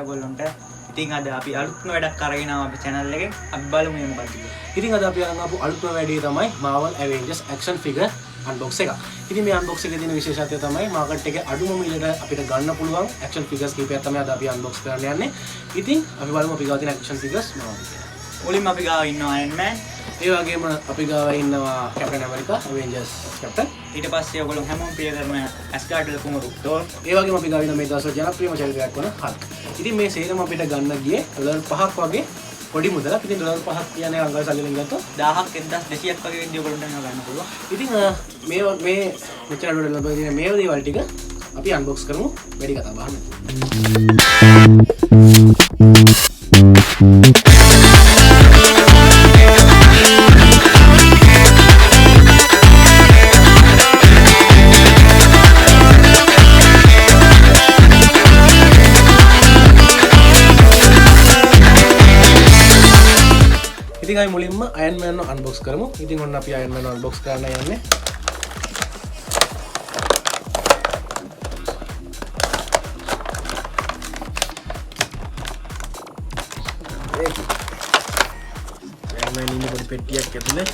ඔයගොල්ලන්ට. ඉතින් අද අපි අලුත්ම වැඩක් අරගෙන ආවා අපේ channel එකේ. අපි බලමු මේ මොකක්ද කියලා. ඉතින් අද අපි අරන් ආපු අලුත්ම වැඩේ තමයි Marvel Avengers action figure unbox එක. ඉතින් මේ unbox එකේ තියෙන විශේෂත්වය තමයි මාකට් එකේ අඩුම මිලට අපිට ගන්න පුළුවන් action figures කීපයක් තමයි අද අපි unbox කරන්න යන්නේ. ඉතින් අපි බලමු අපි ගාව තියෙන action figures මොනවද කියලා. මුලින්ම අපි ගාව ඉන්නවා Iron Man. ඒ වගේම අපි ගාව ඉන්නවා Captain America Avengers Captain. ඊට පස්සේ ඔයගොල්ලෝ හැමෝම ප්‍රිය කරන Asgard කුමරු Thor. ඒ වගේම අපි ගාව ඉන්න මේ දවස්වල ජනප්‍රියම චරිතයක් වන Hulk. ඉතින් මේ සේරම අපිට ගන්න ගියේ $5ක් වගේ පොඩි මුදලක්. ඉතින් $5ක් කියන්නේ අංගල් සල්ලි වලින් ගත්තොත් 1000ක් 1200ක් වගේ වෙද්දී ඔයගොල්ලන්ට ගන්න පුළුවන්. ඉතින් මේ මෙච්චර අඩුවට ලැබෙන මේ දේවල් ටික අපි අන්බොක්ස් කරමු. වැඩි කතා බහ නැතුව. ඉතින් අපි මුලින්ම Iron Man ව unbox කරමු. ඉතින් ඔන්න අපි Iron Man ව unbox කරන්න යන්නේ. Iron Man ඉන්නේ පොඩි පෙට්ටියක් ඇතුලේ.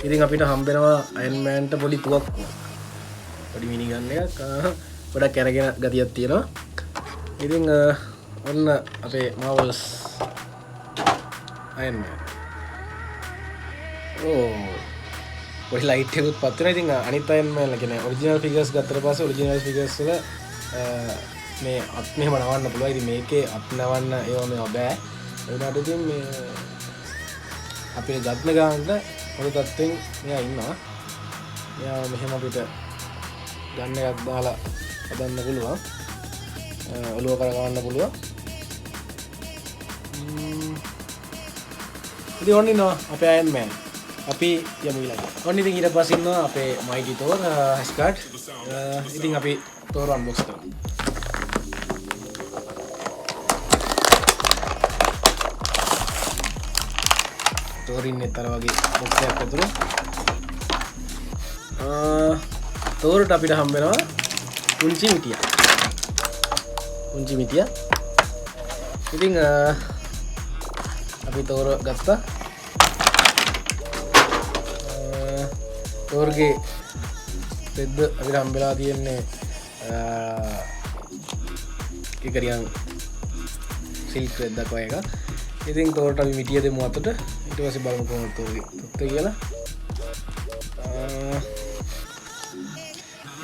ඉතින් අපිට හම්බ වෙනවා Iron Man ට පොඩි තුවක්කුව. පොඩි මිනි ගන් එකක්. ගොඩක් කැරගෙන ගතියක් තියෙනවා. ඉතින් ඔන්න අපේ Marvels Iron Man. පොඩි ලයිට් එකකුත් පත් වෙනවා. ඉතින් අනිත් Iron Man කියන්නේ ඔරිජිනල් ෆිගර්ස් ගත්තට පස්සේ ඔරිජිනල් ෆිගර්ස් වල මේ අත් මෙහෙම නවන්න පුළුවන්. ඉතින් මේකේ අත් නවන්න ඒව මේව බෑ. ඒ වුණාට ඉතින් මේ අපේ ගත්න ගානට පොඩි තත්ත්වෙන් මෙයා ඉන්නවා. මෙයා මෙහෙම අපිට ගන්න එකක් දාලා හදන්න පුළුවන්. ඔලුව කරගන්න පුළුවන්. ඉතින් ඔන්න ඉන්නවා අපේ Iron Man. අපි යමු ඊළඟට. ඔන්න ඉතින් ඊට පස්සේ ඉන්නවා අපේ Mighty Thor Asgard. ඉතින් අපි Thor unbox කරමු. Thor ඉන්නේ තර වගේ box එකක් ඇතුළේ. Thorට අපිට හම්බ වෙනවා පුංචි මිටියක්. ඉතින් අපි Thor ගත්තා. Thorගේ රෙද්ද අපිට හම්බෙලා තියෙන්නේ කිකරියන් සිල්ක් රෙද්දක් වගේ එකක්. ඉතින් Thorට අපි මිටිය දෙමු අතට. ඊට පස්සේ බලමු කොහොමද Thorගේ තත්ත්වය කියලා.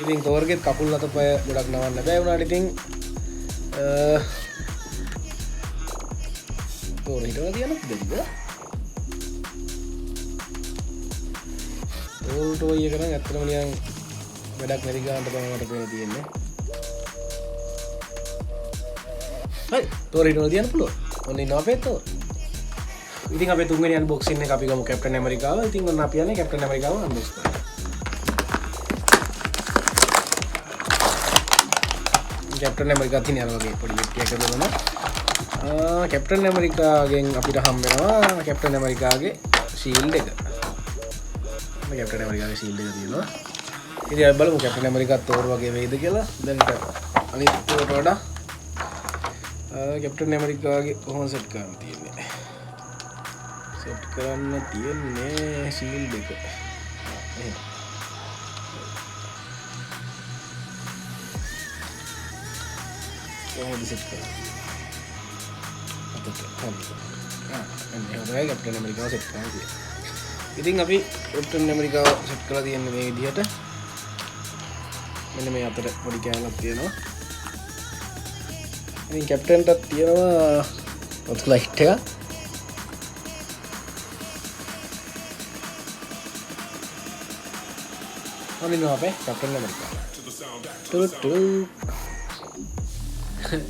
ඉතින් Thorගේ කකුල් අතපය ගොඩක් නවන්න බෑ වුණාට ඉතින් Thor හිටවලා තියනත් දෙන්න. Thor එක නම් ඇත්තටම නිකන් වැඩක් නැති ගන්නට තමයි මට පේන තියෙන්නේ. හරි Thor හිටවලා තියන්න පුළුවන්. ඔන්න ඉන්නවා අපේ Thor. ඉතින් අපේ තුන්වෙනි අන්බොක්සින් එක අපි ගමු Captain Americaව. ඉතින් ඔන්න අපි යන්නේ Captain Americaව අන්බොක්ස් කරන්න. Captain America තියෙන අර වගේ පොඩි පෙට්ටියක් ඇතුළේ Captain America ගෙන් අපිට හම්බ වෙනවා Captain Americaගේ shield එක. Captain Americaගේ shield එක තියෙනවා. ඉතින් අපි බලමු Captain America Thor වගේ වෙයිද කියලා. දැන් අනිත් Thorට වඩා Captain Americaගේ කොහොමද සෙට් කරන්න තියෙන්නේ? සෙට් කරන්න තියෙන්නේ shield එක. එහෙනම් කොහොමද සෙට් කරන්නේ? Captain America set කරලා තියෙනවා. ඉතින් අපි Captain America set කරලා තියෙන්නේ මේ විදිහට. මෙන්න මේ අතර පොඩි කෑල්ලක් තියෙනවා. ඉතින් Captain-ටත් තියෙනවා ඔත් ලයිට් එක. ඔන්න අපේ Captain America.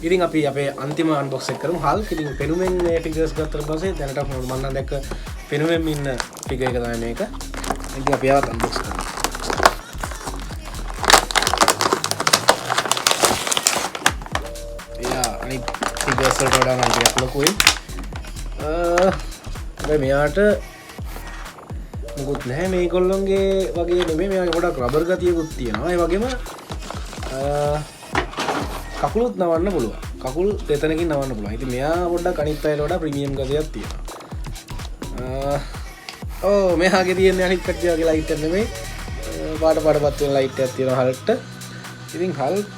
ඉතින් අපි අපේ අන්තිම අන්බොක්ස් එක කරමු. Hulk ඉතින් පෙනුමෙන් මේ ෆිගර්ස් ගත්තට පස්සේ දැනට මම නම් දැක්ක පෙනුමෙන් ඉන්න ෆිගර් එක තමයි මේක. ඉතින් අපි ආවත් අන්බොක්ස් කරමු. එයා අනිත් ෆිගර්ස් වලට වඩා නම් ටිකක් ලොකුයි. හැබැයි මෙයාට මොකුත් නැහැ මේගොල්ලොන්ගේ වගේ නෙමෙයි. මෙයාගේ ගොඩක් රබර් ගතියකුත් තියෙනවා. ඒ වගේම කකුලුත් නවන්න පුළුවන්. කකුල් දෙතනකින් නවන්න පුළුවන්. ඉතින් මෙයා පොඩ්ඩක් අනිත් අයට වඩා ප්‍රීමියම් ගතියක් තියෙනවා. මෙයාගේ තියෙන අනිත් කට්ටිය වගේ ලයිට් එක නෙමෙයි. පාටපත් වෙන ලයිට් එකක් තියෙනවා හල්ක්ට. ඉතින් හල්ක්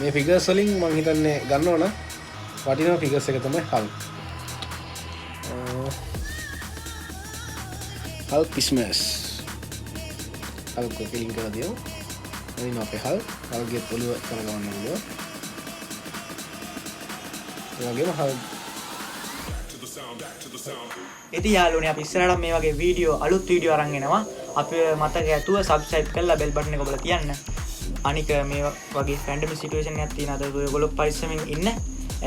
මේ ෆිගර්ස් වලින් මම හිතන්නේ ගන්න ඕන වටිනා ෆිගර්ස් එක තමයි හල්ක්. Hulk Christmas. හල්ක් එක ලින්ක් කරලා දියමු. එනින අපේ හල්ගේ පොළව කරගන්න පුළුවන්. ඒ වගේම හල්ක් ඉතින් යාළුවනේ අපි ඉස්සරහට මේ වගේ වීඩියෝ අලුත් වීඩියෝ අරන් එනවා. අපි මතක ඇතුව subscribe කරලා bell button එක ඔබලා තියන්න. අනික මේ වගේ random situation එකක් තියෙන අද ඔයගොල්ලෝ පරිස්සමින් ඉන්න.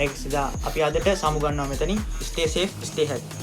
ඒක නිසා අපි අදට සමු ගන්නවා මෙතනින්. Stay safe, stay healthy.